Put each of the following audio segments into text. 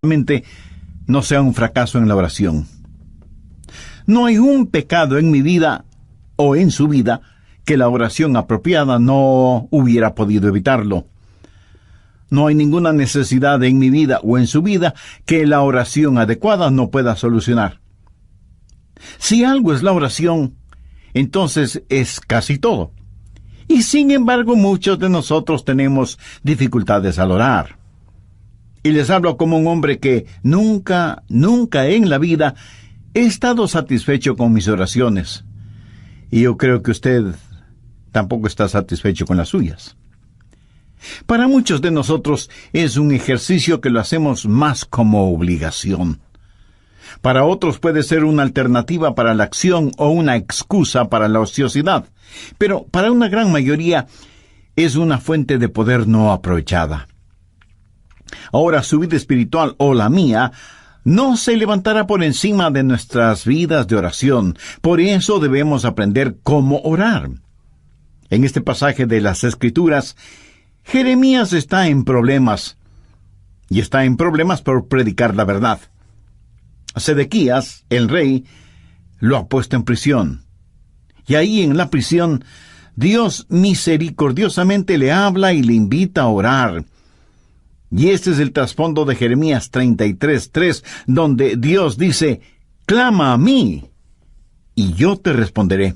no sea un fracaso en la oración. No hay un pecado en mi vida o en su vida que la oración apropiada no hubiera podido evitarlo. No hay ninguna necesidad en mi vida o en su vida que la oración adecuada no pueda solucionar. Si algo es la oración, entonces es casi todo. Y sin embargo, muchos de nosotros tenemos dificultades al orar. Y les hablo como un hombre que nunca en la vida he estado satisfecho con mis oraciones. Y yo creo que usted tampoco está satisfecho con las suyas. Para muchos de nosotros es un ejercicio que lo hacemos más como obligación. Para otros puede ser una alternativa para la acción o una excusa para la ociosidad. Pero para una gran mayoría es una fuente de poder no aprovechada. Ahora su vida espiritual o la mía no se levantará por encima de nuestras vidas de oración. Por eso debemos aprender cómo orar. En este pasaje de las Escrituras, Jeremías está en problemas. Y está en problemas por predicar la verdad. Sedequías, el rey, lo ha puesto en prisión. Y ahí en la prisión, Dios misericordiosamente le habla y le invita a orar. Y este es el trasfondo de Jeremías 33:3, donde Dios dice, «Clama a mí, y yo te responderé».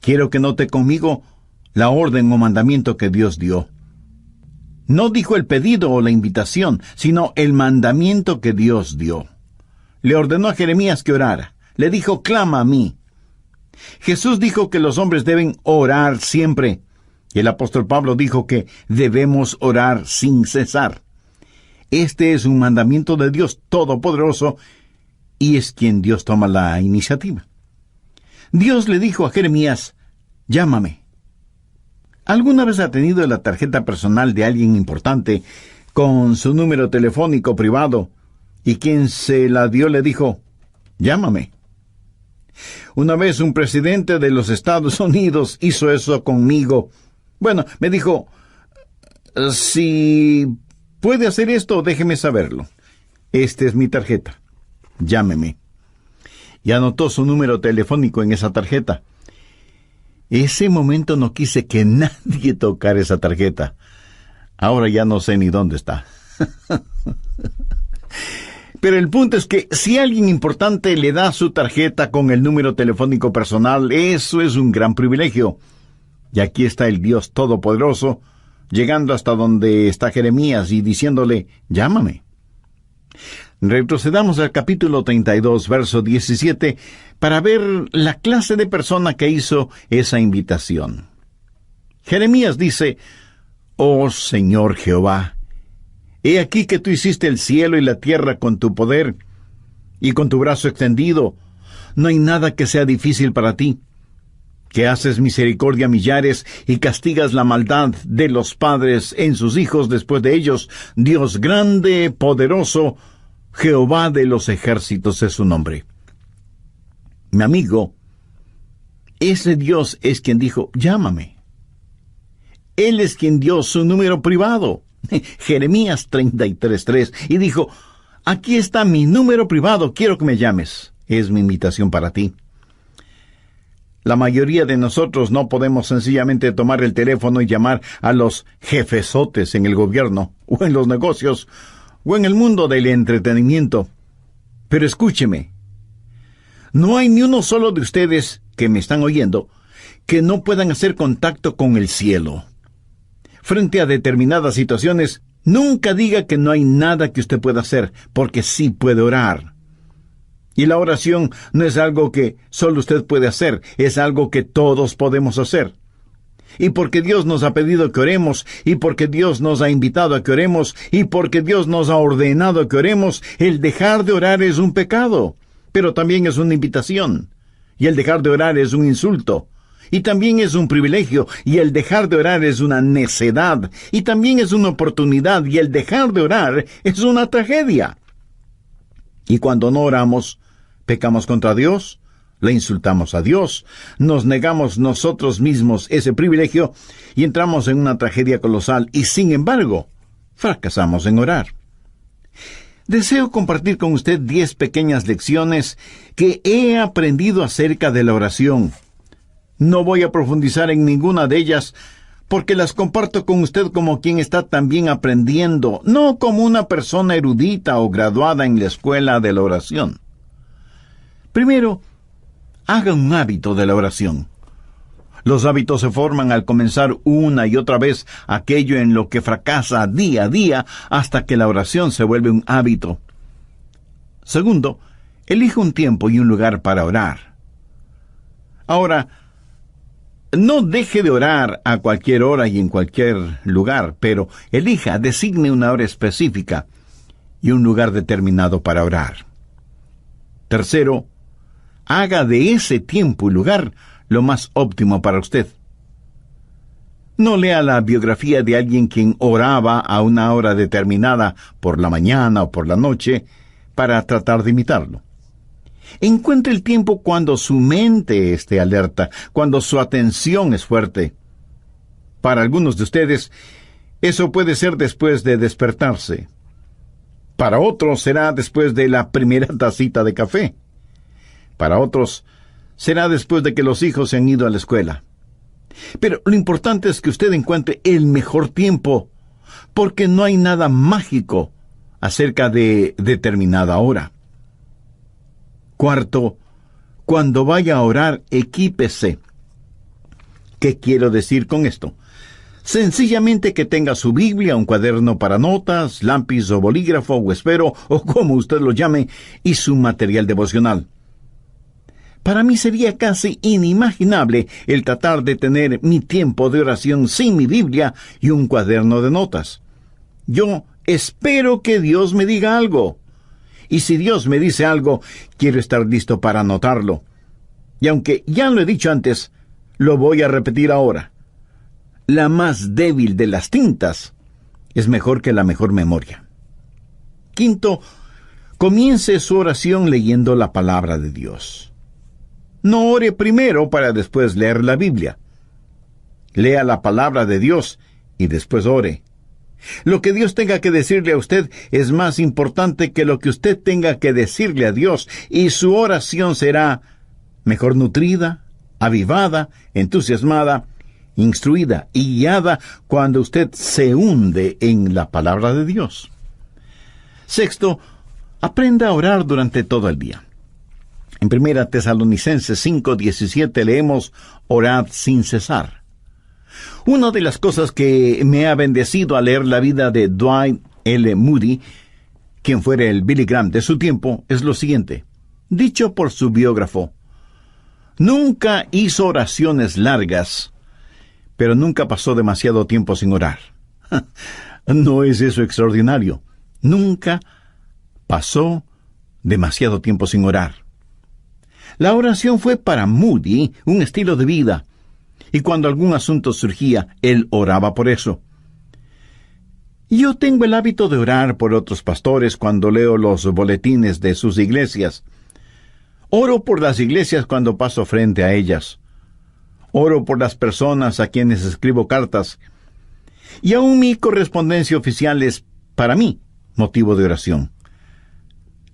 Quiero que note conmigo la orden o mandamiento que Dios dio. No dijo el pedido o la invitación, sino el mandamiento que Dios dio. Le ordenó a Jeremías que orara. Le dijo, «Clama a mí». Jesús dijo que los hombres deben orar siempre. Y el apóstol Pablo dijo que debemos orar sin cesar. Este es un mandamiento de Dios Todopoderoso y es quien Dios toma la iniciativa. Dios le dijo a Jeremías, «Llámame». ¿Alguna vez ha tenido la tarjeta personal de alguien importante con su número telefónico privado y quien se la dio le dijo, «Llámame»? Una vez un presidente de los Estados Unidos hizo eso conmigo. Bueno, me dijo, «Si puede hacer esto, déjeme saberlo. Esta es mi tarjeta. Llámeme». Y anotó su número telefónico en esa tarjeta. Ese momento no quise que nadie tocara esa tarjeta. Ahora ya no sé ni dónde está. Pero el punto es que si alguien importante le da su tarjeta con el número telefónico personal, eso es un gran privilegio. Y aquí está el Dios Todopoderoso, llegando hasta donde está Jeremías y diciéndole, «Llámame». Retrocedamos al capítulo 32, verso 17, para ver la clase de persona que hizo esa invitación. Jeremías dice, «Oh Señor Jehová, he aquí que tú hiciste el cielo y la tierra con tu poder, y con tu brazo extendido. No hay nada que sea difícil para ti, que haces misericordia a millares y castigas la maldad de los padres en sus hijos después de ellos. Dios grande, poderoso, Jehová de los ejércitos es su nombre». Mi amigo, ese Dios es quien dijo, «Llámame». Él es quien dio su número privado, Jeremías 33:3, y dijo, «Aquí está mi número privado, quiero que me llames». Es mi invitación para ti. La mayoría de nosotros no podemos sencillamente tomar el teléfono y llamar a los jefesotes en el gobierno, o en los negocios, o en el mundo del entretenimiento. Pero escúcheme, no hay ni uno solo de ustedes que me están oyendo que no puedan hacer contacto con el cielo. Frente a determinadas situaciones, nunca diga que no hay nada que usted pueda hacer, porque sí puede orar. Y la oración no es algo que solo usted puede hacer, es algo que todos podemos hacer. Y porque Dios nos ha pedido que oremos, y porque Dios nos ha invitado a que oremos, y porque Dios nos ha ordenado que oremos, el dejar de orar es un pecado, pero también es una invitación. Y el dejar de orar es un insulto, y también es un privilegio, y el dejar de orar es una necedad, y también es una oportunidad, y el dejar de orar es una tragedia. Y cuando no oramos, pecamos contra Dios, le insultamos a Dios, nos negamos nosotros mismos ese privilegio y entramos en una tragedia colosal y, sin embargo, fracasamos en orar. Deseo compartir con usted 10 pequeñas lecciones que he aprendido acerca de la oración. No voy a profundizar en ninguna de ellas, porque las comparto con usted como quien está también aprendiendo, no como una persona erudita o graduada en la escuela de la oración. Primero, haga un hábito de la oración. Los hábitos se forman al comenzar una y otra vez aquello en lo que fracasa día a día hasta que la oración se vuelve un hábito. Segundo, elija un tiempo y un lugar para orar. Ahora, no deje de orar a cualquier hora y en cualquier lugar, pero designe una hora específica y un lugar determinado para orar. Tercero, haga de ese tiempo y lugar lo más óptimo para usted. No lea la biografía de alguien quien oraba a una hora determinada por la mañana o por la noche para tratar de imitarlo. Encuentre el tiempo cuando su mente esté alerta, cuando su atención es fuerte. Para algunos de ustedes, eso puede ser después de despertarse. Para otros será después de la primera tacita de café. Para otros será después de que los hijos se han ido a la escuela. Pero lo importante es que usted encuentre el mejor tiempo, porque no hay nada mágico acerca de determinada hora. Cuarto, cuando vaya a orar, equípese. ¿Qué quiero decir con esto? Sencillamente que tenga su Biblia, un cuaderno para notas, lápiz o bolígrafo o esfero, o como usted lo llame, y su material devocional. Para mí sería casi inimaginable el tratar de tener mi tiempo de oración sin mi Biblia y un cuaderno de notas. Yo espero que Dios me diga algo. Y si Dios me dice algo, quiero estar listo para anotarlo. Y aunque ya lo he dicho antes, lo voy a repetir ahora. La más débil de las tintas es mejor que la mejor memoria. Quinto, comience su oración leyendo la palabra de Dios. No ore primero para después leer la Biblia. Lea la palabra de Dios y después ore. Lo que Dios tenga que decirle a usted es más importante que lo que usted tenga que decirle a Dios, y su oración será mejor nutrida, avivada, entusiasmada, instruida y guiada cuando usted se hunde en la palabra de Dios. Sexto, aprenda a orar durante todo el día. En 1 Tesalonicenses 5:17 leemos: orad sin cesar. Una de las cosas que me ha bendecido al leer la vida de Dwight L. Moody, quien fuera el Billy Graham de su tiempo, es lo siguiente. Dicho por su biógrafo: nunca hizo oraciones largas, pero nunca pasó demasiado tiempo sin orar. ¿No es eso extraordinario? Nunca pasó demasiado tiempo sin orar. La oración fue para Moody un estilo de vida, y cuando algún asunto surgía, él oraba por eso. Yo tengo el hábito de orar por otros pastores cuando leo los boletines de sus iglesias. Oro por las iglesias cuando paso frente a ellas. Oro por las personas a quienes escribo cartas. Y aún mi correspondencia oficial es, para mí, motivo de oración.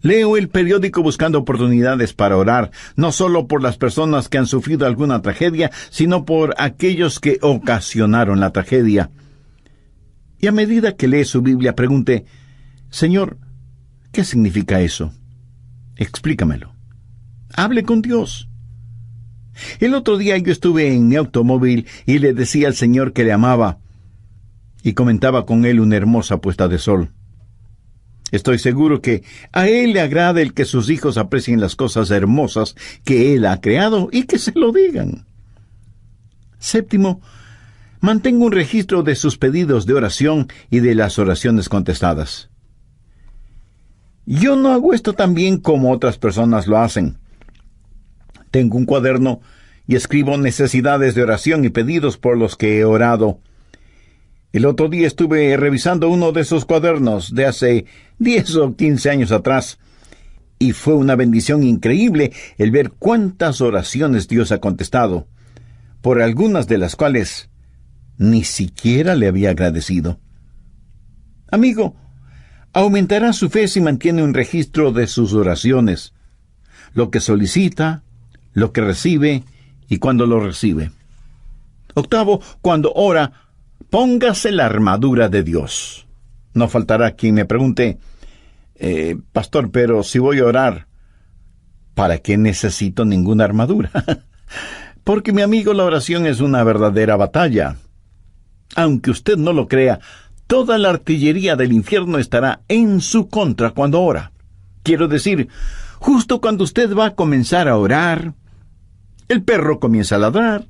Leo el periódico buscando oportunidades para orar, no solo por las personas que han sufrido alguna tragedia, sino por aquellos que ocasionaron la tragedia. Y a medida que lee su Biblia, pregunte: Señor, ¿qué significa eso? Explícamelo. Hable con Dios. El otro día yo estuve en mi automóvil y le decía al Señor que le amaba, y comentaba con él una hermosa puesta de sol. Estoy seguro que a Él le agrada el que sus hijos aprecien las cosas hermosas que Él ha creado y que se lo digan. Séptimo, mantenga un registro de sus pedidos de oración y de las oraciones contestadas. Yo no hago esto tan bien como otras personas lo hacen. Tengo un cuaderno y escribo necesidades de oración y pedidos por los que he orado. El otro día estuve revisando uno de esos cuadernos de hace 10 o 15 años atrás, y fue una bendición increíble el ver cuántas oraciones Dios ha contestado, por algunas de las cuales ni siquiera le había agradecido. Amigo, Aumentará su fe si mantiene un registro de sus oraciones, lo que solicita, lo que recibe y cuando lo recibe. Octavo, cuando ora, póngase la armadura de Dios. No faltará quien me pregunte, pastor, pero si voy a orar, ¿para qué necesito ninguna armadura? Porque, mi amigo, la oración es una verdadera batalla. Aunque usted no lo crea, toda la artillería del infierno estará en su contra cuando ora. Quiero decir, justo cuando usted va a comenzar a orar, el perro comienza a ladrar,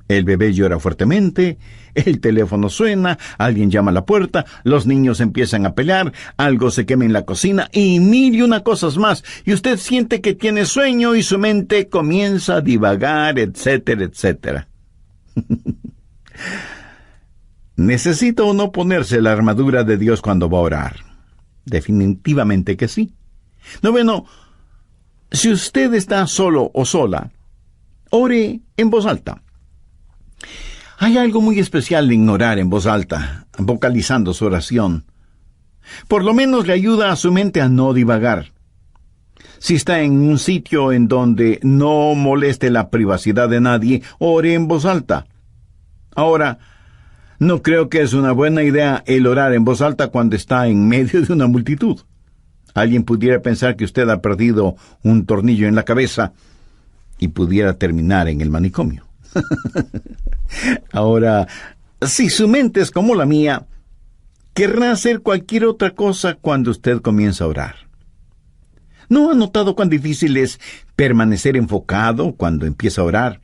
el bebé llora fuertemente, el teléfono suena, alguien llama a la puerta, los niños empiezan a pelear, algo se quema en la cocina y mil y una cosas más, y usted siente que tiene sueño y su mente comienza a divagar, etcétera, etcétera. ¿Necesita o no ponerse la armadura de Dios cuando va a orar? Definitivamente que sí. Noveno, si usted está solo o sola, ore en voz alta. Hay algo muy especial en orar en voz alta, vocalizando su oración. Por lo menos le ayuda a su mente a no divagar. Si está en un sitio en donde no moleste la privacidad de nadie, ore en voz alta. Ahora, no creo que es una buena idea el orar en voz alta cuando está en medio de una multitud. Alguien pudiera pensar que usted ha perdido un tornillo en la cabeza y pudiera terminar en el manicomio. Ahora, si su mente es como la mía, querrá hacer cualquier otra cosa cuando usted comienza a orar. ¿No ha notado cuán difícil es permanecer enfocado cuando empieza a orar?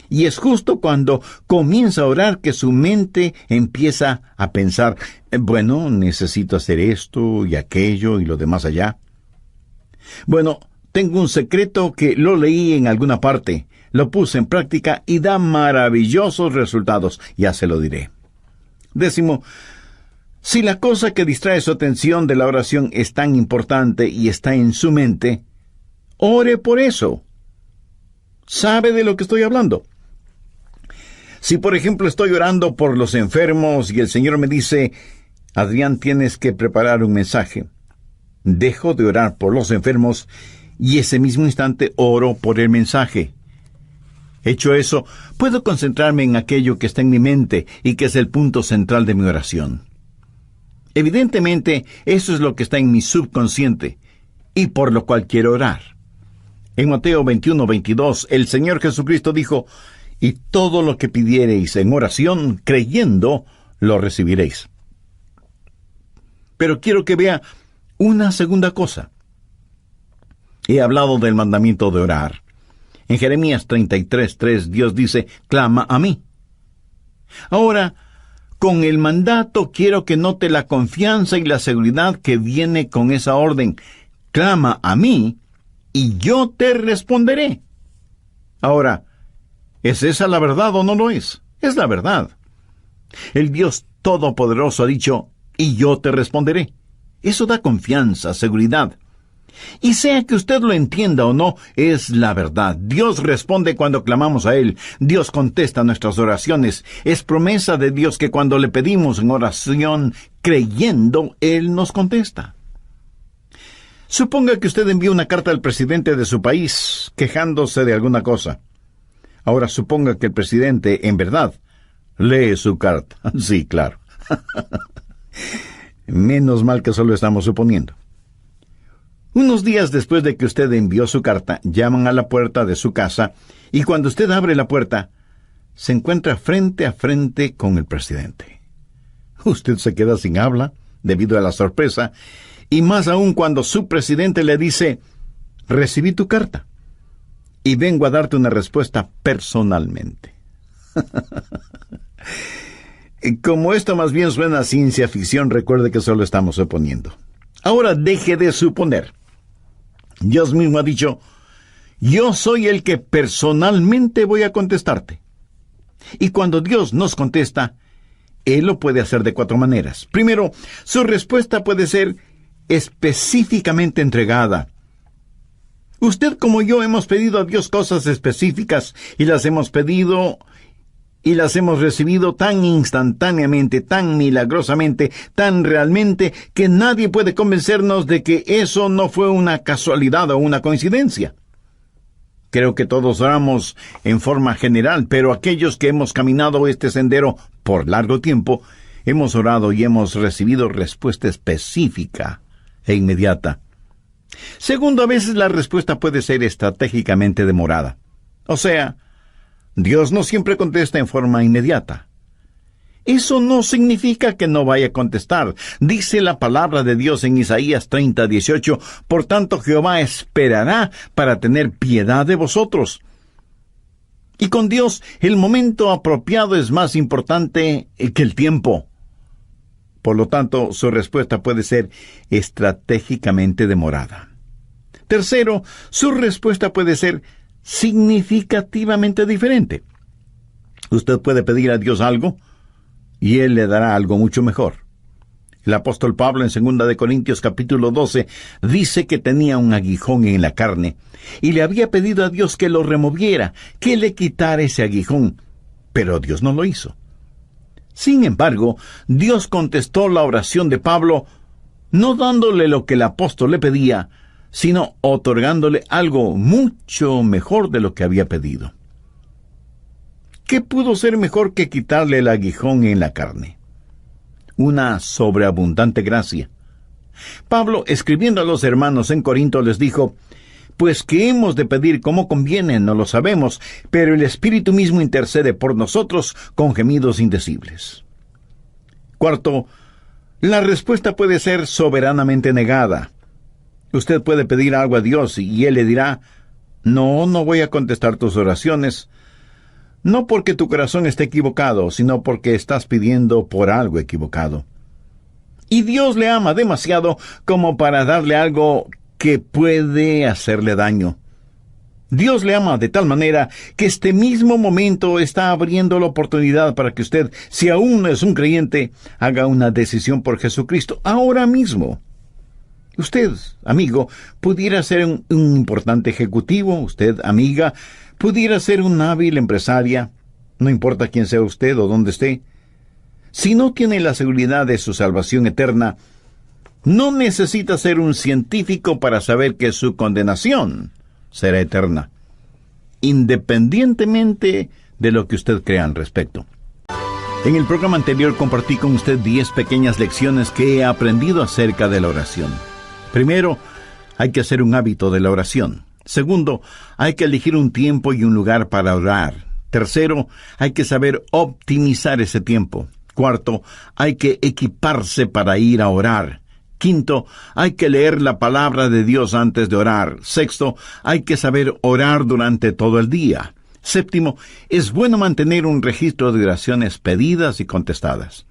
Y es justo cuando comienza a orar que su mente empieza a pensar, bueno, necesito hacer esto y aquello y lo demás allá. Bueno, tengo un secreto que lo leí en alguna parte, lo puse en práctica y da maravillosos resultados, ya se lo diré. Décimo, si la cosa que distrae su atención de la oración es tan importante y está en su mente, ore por eso. ¿Sabe de lo que estoy hablando? Si, por ejemplo, estoy orando por los enfermos y el Señor me dice, Adrián, tienes que preparar un mensaje, dejo de orar por los enfermos y ese mismo instante oro por el mensaje. Hecho eso, puedo concentrarme en aquello que está en mi mente y que es el punto central de mi oración. Evidentemente, eso es lo que está en mi subconsciente y por lo cual quiero orar. En Mateo 21:22, el Señor Jesucristo dijo, y todo lo que pidiereis en oración, creyendo, lo recibiréis. Pero quiero que vea una segunda cosa. He hablado del mandamiento de orar. En Jeremías 33:3, Dios dice, clama a mí. Ahora, con el mandato quiero que note la confianza y la seguridad que viene con esa orden. Clama a mí, y yo te responderé. Ahora, ¿es esa la verdad o no lo es? Es la verdad. El Dios Todopoderoso ha dicho, y yo te responderé. Eso da confianza, seguridad. Y sea que usted lo entienda o no, es la verdad. Dios responde cuando clamamos a Él. Dios contesta nuestras oraciones. Es promesa de Dios que cuando le pedimos en oración, creyendo, Él nos contesta. Suponga que usted envía una carta al presidente de su país, quejándose de alguna cosa. Ahora suponga que el presidente, en verdad, lee su carta. Sí, claro. Menos mal que solo estamos suponiendo. Unos días después de que usted envió su carta, llaman a la puerta de su casa y cuando usted abre la puerta, se encuentra frente a frente con el presidente. Usted se queda sin habla debido a la sorpresa y más aún cuando su presidente le dice, recibí tu carta y vengo a darte una respuesta personalmente. Como esto más bien suena a ciencia ficción, recuerde que solo estamos suponiendo. Ahora deje de suponer. Dios mismo ha dicho, yo soy el que personalmente voy a contestarte. Y cuando Dios nos contesta, Él lo puede hacer de 4 maneras. Primero, su respuesta puede ser específicamente entregada. Usted como yo hemos pedido a Dios cosas específicas y las hemos pedido y las hemos recibido tan instantáneamente, tan milagrosamente, tan realmente, que nadie puede convencernos de que eso no fue una casualidad o una coincidencia. Creo que todos oramos en forma general, pero aquellos que hemos caminado este sendero por largo tiempo, hemos orado y hemos recibido respuesta específica e inmediata. Segundo, a veces la respuesta puede ser estratégicamente demorada. O sea, Dios no siempre contesta en forma inmediata. Eso no significa que no vaya a contestar. Dice la palabra de Dios en Isaías 30:18, por tanto Jehová esperará para tener piedad de vosotros. Y con Dios, el momento apropiado es más importante que el tiempo. Por lo tanto, su respuesta puede ser estratégicamente demorada. Tercero, su respuesta puede ser significativamente diferente. Usted puede pedir a Dios algo y Él le dará algo mucho mejor. El apóstol Pablo en 2 de Corintios capítulo 12 dice que tenía un aguijón en la carne y le había pedido a Dios que lo removiera, que le quitara ese aguijón, pero Dios no lo hizo. Sin embargo, Dios contestó la oración de Pablo, no dándole lo que el apóstol le pedía, sino otorgándole algo mucho mejor de lo que había pedido. ¿Qué pudo ser mejor que quitarle el aguijón en la carne? Una sobreabundante gracia. Pablo, escribiendo a los hermanos en Corinto, les dijo, pues que hemos de pedir como conviene, no lo sabemos, pero el Espíritu mismo intercede por nosotros con gemidos indecibles. Cuarto, la respuesta puede ser soberanamente negada. Usted puede pedir algo a Dios y Él le dirá, no voy a contestar tus oraciones, no porque tu corazón esté equivocado, sino porque estás pidiendo por algo equivocado. Y Dios le ama demasiado como para darle algo que puede hacerle daño. Dios le ama de tal manera que este mismo momento está abriendo la oportunidad para que usted, si aún no es un creyente, haga una decisión por Jesucristo ahora mismo. Usted, amigo, pudiera ser un importante ejecutivo, usted, amiga, pudiera ser una hábil empresaria, no importa quién sea usted o dónde esté. Si no tiene la seguridad de su salvación eterna, no necesita ser un científico para saber que su condenación será eterna, independientemente de lo que usted crea al respecto. En el programa anterior compartí con usted 10 pequeñas lecciones que he aprendido acerca de la oración. Primero, hay que hacer un hábito de la oración. Segundo, hay que elegir un tiempo y un lugar para orar. Tercero, hay que saber optimizar ese tiempo. Cuarto, hay que equiparse para ir a orar. Quinto, hay que leer la palabra de Dios antes de orar. Sexto, hay que saber orar durante todo el día. Séptimo, es bueno mantener un registro de oraciones pedidas y contestadas.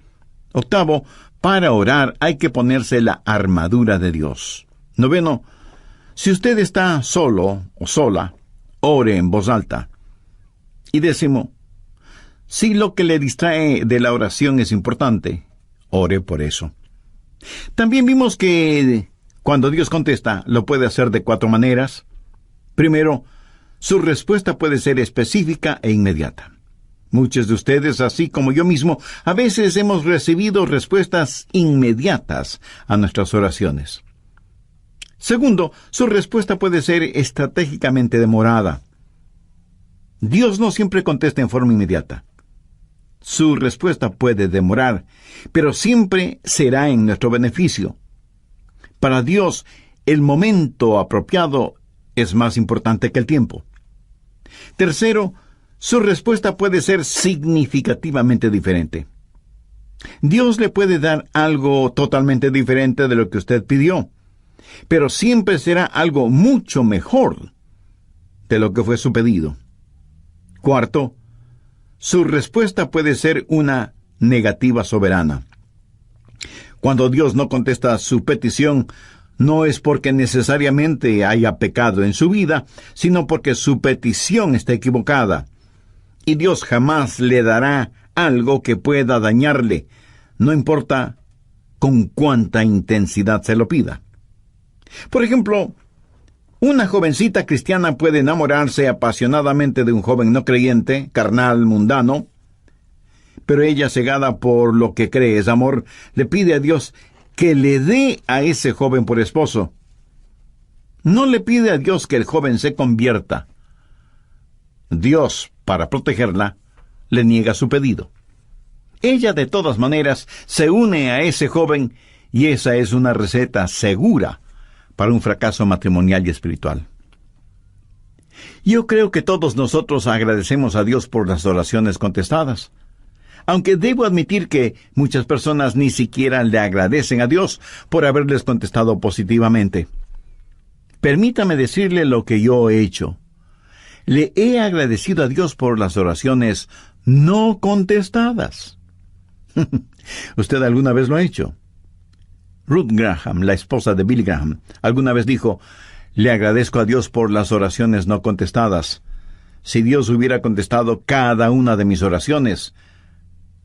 Octavo, para orar hay que ponerse la armadura de Dios. Noveno, si usted está solo o sola, ore en voz alta. Y décimo, si lo que le distrae de la oración es importante, ore por eso. También vimos que cuando Dios contesta, lo puede hacer de 4 maneras. Primero, su respuesta puede ser específica e inmediata. Muchos de ustedes, así como yo mismo, a veces hemos recibido respuestas inmediatas a nuestras oraciones. Segundo, su respuesta puede ser estratégicamente demorada. Dios no siempre contesta en forma inmediata. Su respuesta puede demorar, pero siempre será en nuestro beneficio. Para Dios, el momento apropiado es más importante que el tiempo. Tercero, su respuesta puede ser significativamente diferente. Dios le puede dar algo totalmente diferente de lo que usted pidió, pero siempre será algo mucho mejor de lo que fue su pedido. Cuarto, su respuesta puede ser una negativa soberana. Cuando Dios no contesta su petición, no es porque necesariamente haya pecado en su vida, sino porque su petición está equivocada. Y Dios jamás le dará algo que pueda dañarle, no importa con cuánta intensidad se lo pida. Por ejemplo, una jovencita cristiana puede enamorarse apasionadamente de un joven no creyente, carnal, mundano, Pero ella, cegada por lo que cree es amor, le pide a Dios que le dé a ese joven por esposo. No le pide a Dios que el joven se convierta. Dios, para protegerla, le niega su pedido. Ella, de todas maneras, se une a ese joven, y esa es una receta segura para un fracaso matrimonial y espiritual. Yo creo que todos nosotros agradecemos a Dios por las oraciones contestadas, aunque debo admitir que muchas personas ni siquiera le agradecen a Dios por haberles contestado positivamente. Permítame decirle lo que yo he hecho. Le he agradecido a Dios por las oraciones no contestadas. ¿Usted alguna vez lo ha hecho? Ruth Graham, la esposa de Billy Graham, alguna vez dijo: le agradezco a Dios por las oraciones no contestadas. Si Dios hubiera contestado cada una de mis oraciones,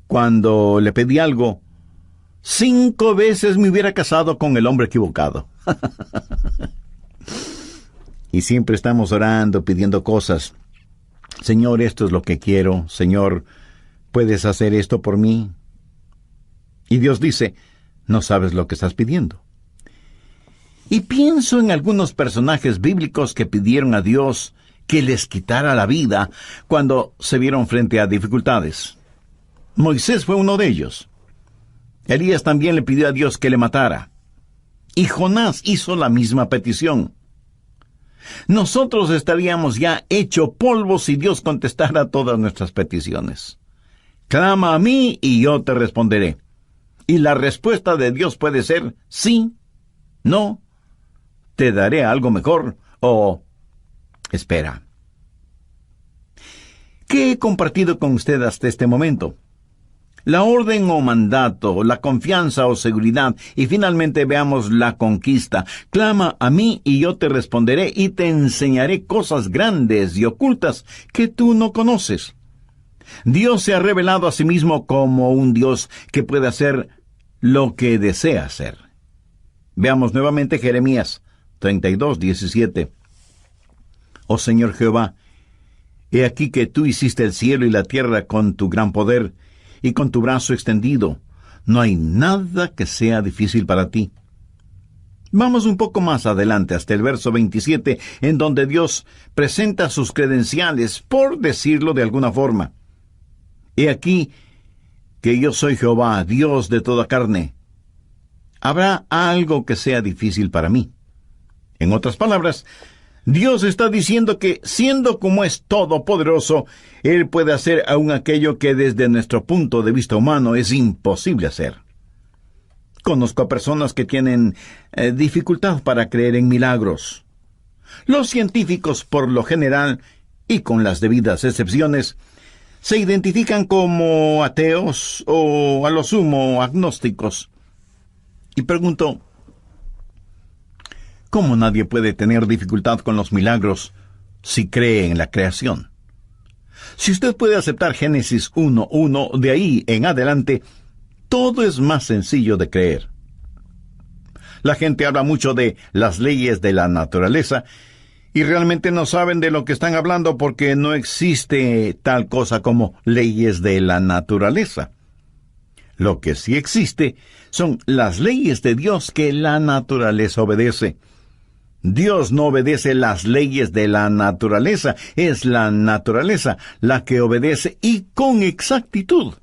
cuando le pedí algo, 5 veces me hubiera casado con el hombre equivocado. Y siempre estamos orando, pidiendo cosas. Señor, esto es lo que quiero. Señor, ¿puedes hacer esto por mí? Y Dios dice: no sabes lo que estás pidiendo. Y pienso en algunos personajes bíblicos que pidieron a Dios que les quitara la vida cuando se vieron frente a dificultades. Moisés fue uno de ellos. Elías también le pidió a Dios que le matara. Y Jonás hizo la misma petición. Nosotros estaríamos ya hecho polvo si Dios contestara todas nuestras peticiones. Clama a mí y yo te responderé. Y la respuesta de Dios puede ser sí, no, te daré algo mejor o espera. ¿Qué he compartido con usted hasta este momento? La orden o mandato, la confianza o seguridad, y finalmente veamos la conquista. Clama a mí y yo te responderé y te enseñaré cosas grandes y ocultas que tú no conoces. Dios se ha revelado a sí mismo como un Dios que puede hacer lo que desea hacer. Veamos nuevamente Jeremías 32:17. Oh Señor Jehová, he aquí que tú hiciste el cielo y la tierra con tu gran poder y con tu brazo extendido. No hay nada que sea difícil para ti. Vamos un poco más adelante hasta el verso 27, en donde Dios presenta sus credenciales, por decirlo de alguna forma. He aquí que yo soy Jehová, Dios de toda carne. ¿Habrá algo que sea difícil para mí? En otras palabras, Dios está diciendo que, siendo como es todopoderoso, Él puede hacer aún aquello que desde nuestro punto de vista humano es imposible hacer. Conozco a personas que tienen dificultad para creer en milagros. Los científicos, por lo general, y con las debidas excepciones, se identifican como ateos o, a lo sumo, agnósticos. Y pregunto, ¿cómo nadie puede tener dificultad con los milagros si cree en la creación? Si usted puede aceptar Génesis 1:1, de ahí en adelante, todo es más sencillo de creer. La gente habla mucho de las leyes de la naturaleza, y realmente no saben de lo que están hablando porque no existe tal cosa como leyes de la naturaleza. Lo que sí existe son las leyes de Dios que la naturaleza obedece. Dios no obedece las leyes de la naturaleza, es la naturaleza la que obedece y con exactitud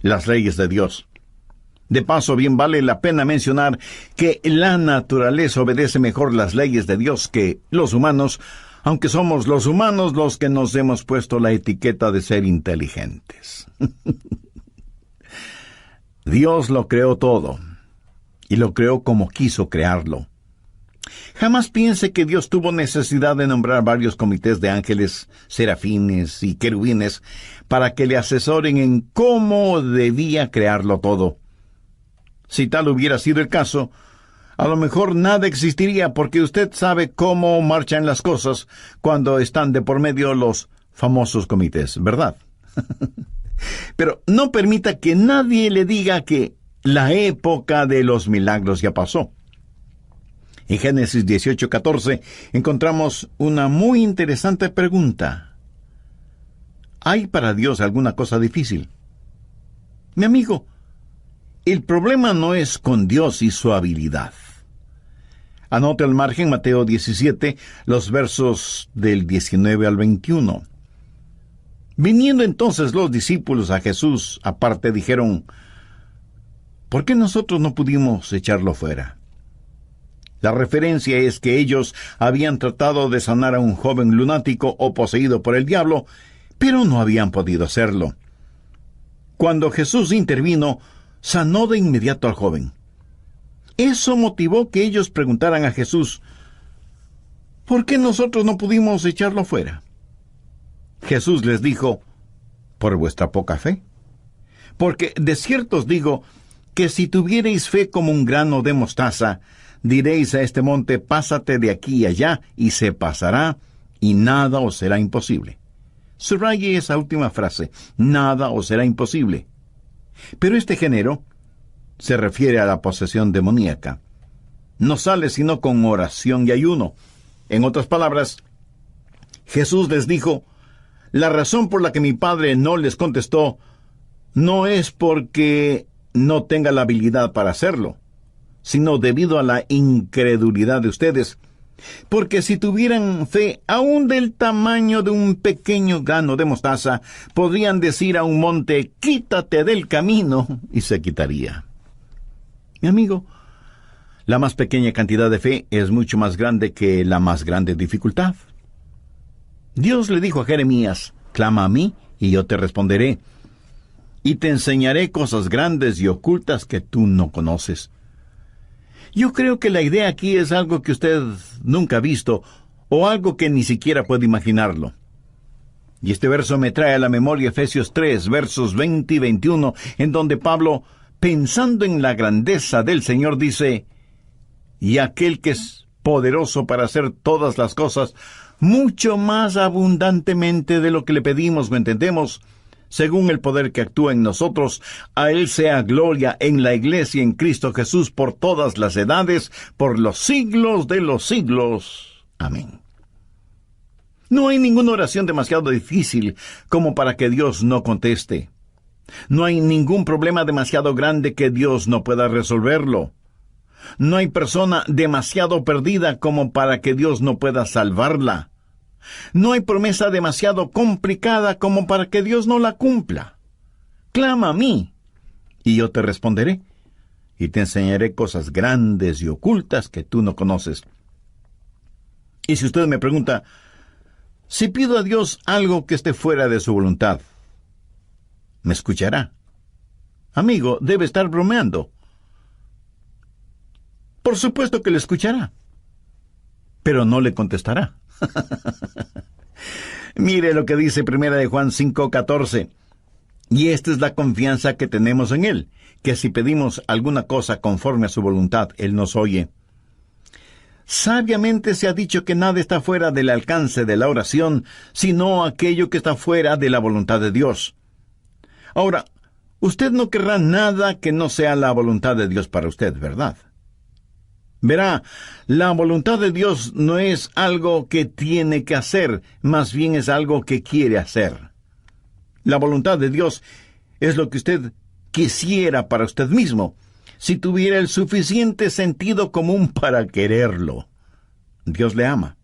las leyes de Dios. De paso, bien vale la pena mencionar que la naturaleza obedece mejor las leyes de Dios que los humanos, aunque somos los humanos los que nos hemos puesto la etiqueta de ser inteligentes. Dios lo creó todo, y lo creó como quiso crearlo. Jamás piense que Dios tuvo necesidad de nombrar varios comités de ángeles, serafines y querubines para que le asesoren en cómo debía crearlo todo. Si tal hubiera sido el caso, a lo mejor nada existiría, porque usted sabe cómo marchan las cosas cuando están de por medio los famosos comités, ¿verdad? Pero no permita que nadie le diga que la época de los milagros ya pasó. En Génesis 18:14 encontramos una muy interesante pregunta. ¿Hay para Dios alguna cosa difícil? Mi amigo, el problema no es con Dios y su habilidad. Anote al margen Mateo 17, los versos del 19 al 21. Viniendo entonces los discípulos a Jesús aparte, dijeron: ¿por qué nosotros no pudimos echarlo fuera? La referencia es que ellos habían tratado de sanar a un joven lunático o poseído por el diablo, pero no habían podido hacerlo. Cuando Jesús intervino, sanó de inmediato al joven. Eso motivó que ellos preguntaran a Jesús: ¿por qué nosotros no pudimos echarlo fuera? Jesús les dijo: por vuestra poca fe. Porque de cierto os digo que si tuviereis fe como un grano de mostaza, diréis a este monte: pásate de aquí y allá, y se pasará, y nada os será imposible. Subraye esa última frase: nada os será imposible. Pero este género se refiere a la posesión demoníaca. No sale sino con oración y ayuno. En otras palabras, Jesús les dijo: la razón por la que mi Padre no les contestó no es porque no tenga la habilidad para hacerlo, sino debido a la incredulidad de ustedes. Porque si tuvieran fe aún del tamaño de un pequeño grano de mostaza, podrían decir a un monte: quítate del camino, y se quitaría. Mi amigo, la más pequeña cantidad de fe es mucho más grande que la más grande dificultad. Dios le dijo a Jeremías: clama a mí, y yo te responderé, y te enseñaré cosas grandes y ocultas que tú no conoces. Yo creo que la idea aquí es algo que usted nunca ha visto, o algo que ni siquiera puede imaginarlo. Y este verso me trae a la memoria Efesios 3, versos 20 y 21, en donde Pablo, pensando en la grandeza del Señor, dice: y aquel que es poderoso para hacer todas las cosas, mucho más abundantemente de lo que le pedimos o entendemos, según el poder que actúa en nosotros, a Él sea gloria en la Iglesia en Cristo Jesús por todas las edades, por los siglos de los siglos. Amén. No hay ninguna oración demasiado difícil como para que Dios no conteste. No hay ningún problema demasiado grande que Dios no pueda resolverlo. No hay persona demasiado perdida como para que Dios no pueda salvarla. No hay promesa demasiado complicada como para que Dios no la cumpla. Clama a mí, y yo te responderé, y te enseñaré cosas grandes y ocultas que tú no conoces. Y si usted me pregunta: si pido a Dios algo que esté fuera de su voluntad, ¿me escuchará? Amigo, debe estar bromeando. Por supuesto que le escuchará, pero no le contestará. Mire lo que dice 1 de Juan 5:14. Y esta es la confianza que tenemos en Él, que si pedimos alguna cosa conforme a su voluntad, Él nos oye. Sabiamente se ha dicho que nada está fuera del alcance de la oración, sino aquello que está fuera de la voluntad de Dios. Ahora, usted no querrá nada que no sea la voluntad de Dios para usted, ¿verdad? Verá, la voluntad de Dios no es algo que tiene que hacer, más bien es algo que quiere hacer. La voluntad de Dios es lo que usted quisiera para usted mismo, si tuviera el suficiente sentido común para quererlo. Dios le ama.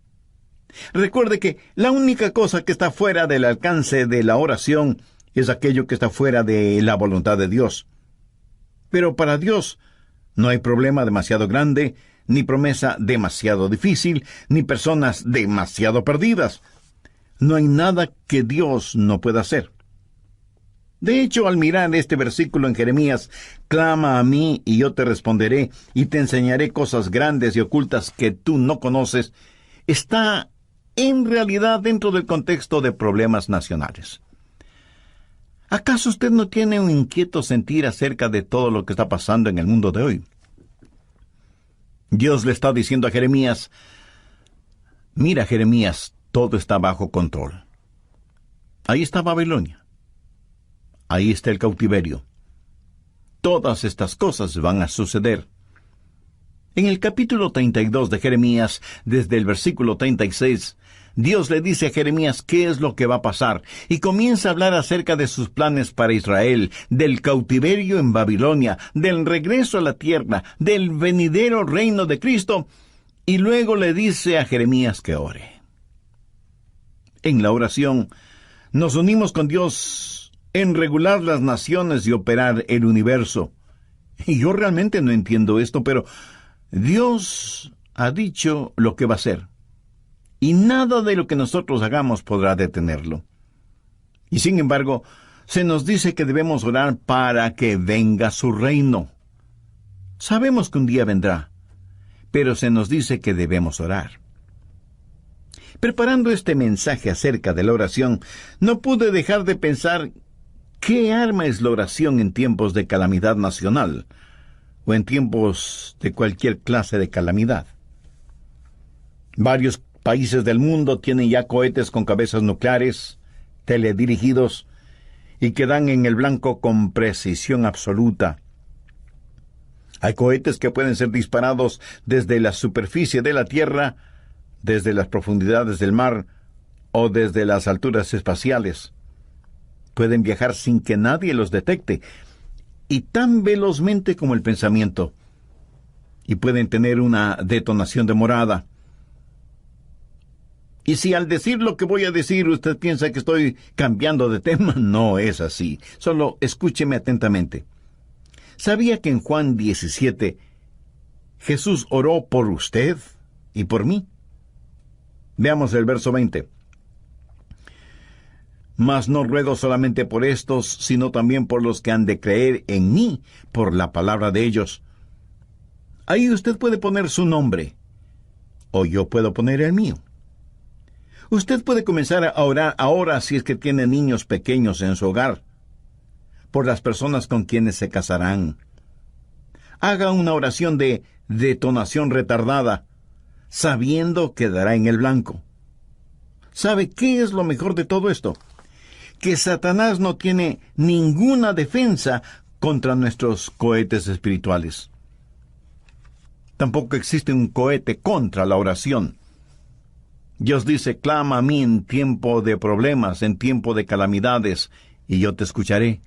Recuerde que la única cosa que está fuera del alcance de la oración es aquello que está fuera de la voluntad de Dios. Pero para Dios no hay problema demasiado grande, ni promesa demasiado difícil, ni personas demasiado perdidas. No hay nada que Dios no pueda hacer. De hecho, al mirar este versículo en Jeremías, clama a mí y yo te responderé, y te enseñaré cosas grandes y ocultas que tú no conoces, está en realidad dentro del contexto de problemas nacionales. ¿Acaso usted no tiene un inquieto sentir acerca de todo lo que está pasando en el mundo de hoy? Dios le está diciendo a Jeremías: mira, Jeremías, todo está bajo control. Ahí está Babilonia. Ahí está el cautiverio. Todas estas cosas van a suceder. En el capítulo 32 de Jeremías, desde el versículo 36, Dios le dice a Jeremías qué es lo que va a pasar, y comienza a hablar acerca de sus planes para Israel, del cautiverio en Babilonia, del regreso a la tierra, del venidero reino de Cristo, y luego le dice a Jeremías que ore. En la oración, nos unimos con Dios en regular las naciones y operar el universo. Y yo realmente no entiendo esto, pero Dios ha dicho lo que va a hacer. Y nada de lo que nosotros hagamos podrá detenerlo. Y sin embargo, se nos dice que debemos orar para que venga su reino. Sabemos que un día vendrá, pero se nos dice que debemos orar. Preparando este mensaje acerca de la oración, no pude dejar de pensar qué arma es la oración en tiempos de calamidad nacional o en tiempos de cualquier clase de calamidad. Varios países del mundo tienen ya cohetes con cabezas nucleares, teledirigidos, y que dan en el blanco con precisión absoluta. Hay cohetes que pueden ser disparados desde la superficie de la Tierra, desde las profundidades del mar o desde las alturas espaciales. Pueden viajar sin que nadie los detecte, y tan velozmente como el pensamiento, y pueden tener una detonación demorada. Y si al decir lo que voy a decir usted piensa que estoy cambiando de tema, no es así. Solo escúcheme atentamente. ¿Sabía que en Juan 17 Jesús oró por usted y por mí? Veamos el verso 20. Mas no ruego solamente por estos, sino también por los que han de creer en mí, por la palabra de ellos. Ahí usted puede poner su nombre, o yo puedo poner el mío. Usted puede comenzar a orar ahora si es que tiene niños pequeños en su hogar, por las personas con quienes se casarán. Haga una oración de detonación retardada, sabiendo que dará en el blanco. ¿Sabe qué es lo mejor de todo esto? Que Satanás no tiene ninguna defensa contra nuestros cohetes espirituales. Tampoco existe un cohete contra la oración. Dios dice, clama a mí en tiempo de problemas, en tiempo de calamidades, y yo te escucharé.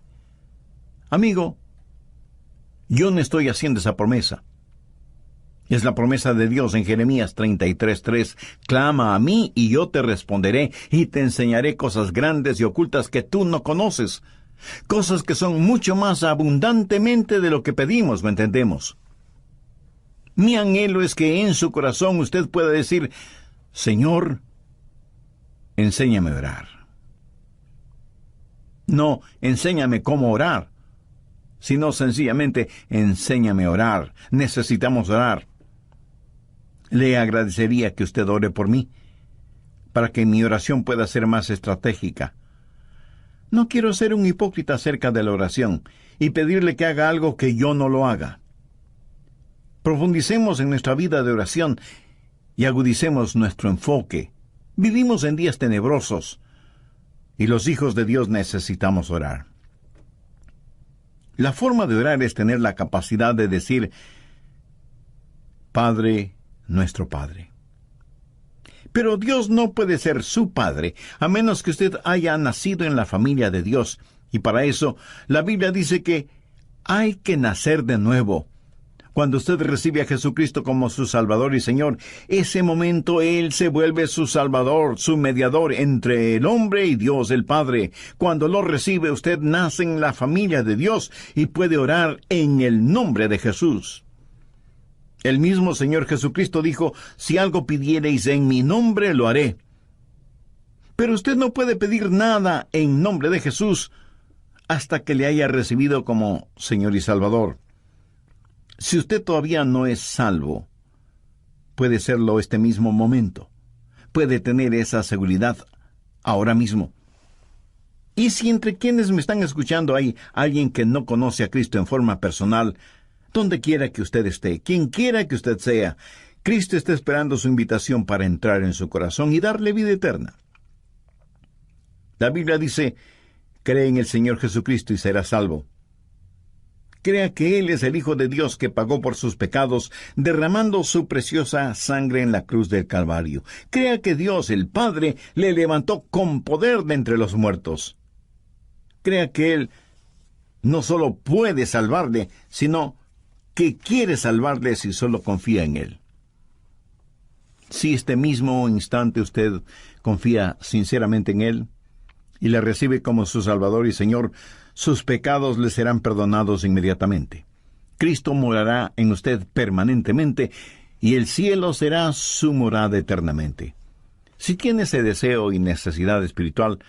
Amigo, yo no estoy haciendo esa promesa. Es la promesa de Dios en Jeremías 33:3. Clama a mí y yo te responderé y te enseñaré cosas grandes y ocultas que tú no conoces. Cosas que son mucho más abundantemente de lo que pedimos, ¿me entendemos? Mi anhelo es que en su corazón usted pueda decir, Señor, enséñame a orar. No, enséñame cómo orar, sino sencillamente, enséñame a orar. Necesitamos orar. Le agradecería que usted ore por mí, para que mi oración pueda ser más estratégica. No quiero ser un hipócrita acerca de la oración y pedirle que haga algo que yo no lo haga. Profundicemos en nuestra vida de oración y agudicemos nuestro enfoque. Vivimos en días tenebrosos y los hijos de Dios necesitamos orar. La forma de orar es tener la capacidad de decir, Padre, nuestro Padre. Pero Dios no puede ser su Padre, a menos que usted haya nacido en la familia de Dios. Y para eso, la Biblia dice que hay que nacer de nuevo. Cuando usted recibe a Jesucristo como su Salvador y Señor, ese momento Él se vuelve su Salvador, su mediador entre el hombre y Dios el Padre. Cuando lo recibe, usted nace en la familia de Dios y puede orar en el nombre de Jesús. El mismo Señor Jesucristo dijo, si algo pidiereis en mi nombre, lo haré. Pero usted no puede pedir nada en nombre de Jesús hasta que le haya recibido como Señor y Salvador. Si usted todavía no es salvo, puede serlo este mismo momento. Puede tener esa seguridad ahora mismo. Y si entre quienes me están escuchando hay alguien que no conoce a Cristo en forma personal, donde quiera que usted esté, quien quiera que usted sea, Cristo está esperando su invitación para entrar en su corazón y darle vida eterna. La Biblia dice, cree en el Señor Jesucristo y serás salvo. Crea que Él es el Hijo de Dios que pagó por sus pecados, derramando su preciosa sangre en la cruz del Calvario. Crea que Dios, el Padre, le levantó con poder de entre los muertos. Crea que Él no solo puede salvarle, sino que quiere salvarle si solo confía en Él. Si este mismo instante usted confía sinceramente en Él y le recibe como su Salvador y Señor, sus pecados le serán perdonados inmediatamente. Cristo morará en usted permanentemente y el cielo será su morada eternamente. Si tiene ese deseo y necesidad espiritual,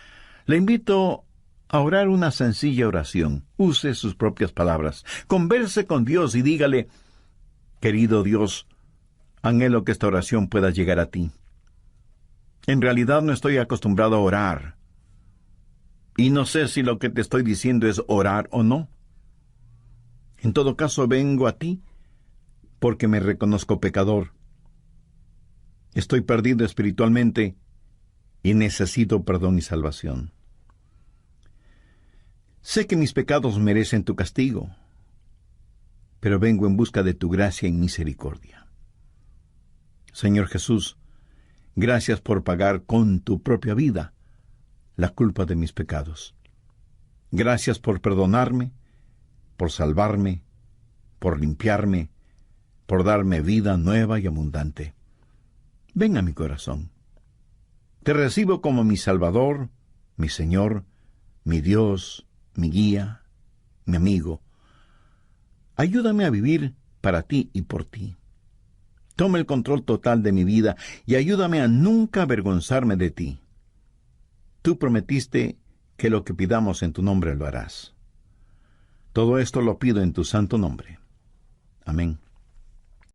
le invito a orar una sencilla oración. Use sus propias palabras. Converse con Dios y dígale: querido Dios, anhelo que esta oración pueda llegar a ti. En realidad no estoy acostumbrado a orar. Y no sé si lo que te estoy diciendo es orar o no. En todo caso, vengo a ti porque me reconozco pecador. Estoy perdido espiritualmente y necesito perdón y salvación. Sé que mis pecados merecen tu castigo, pero vengo en busca de tu gracia y misericordia. Señor Jesús, gracias por pagar con tu propia vida la culpa de mis pecados. Gracias por perdonarme, por salvarme, por limpiarme, por darme vida nueva y abundante. Ven a mi corazón. Te recibo como mi Salvador, mi Señor, mi Dios, mi guía, mi amigo. Ayúdame a vivir para ti y por ti. Toma el control total de mi vida y ayúdame a nunca avergonzarme de ti. Tú prometiste que lo que pidamos en tu nombre lo harás. Todo esto lo pido en tu santo nombre. Amén.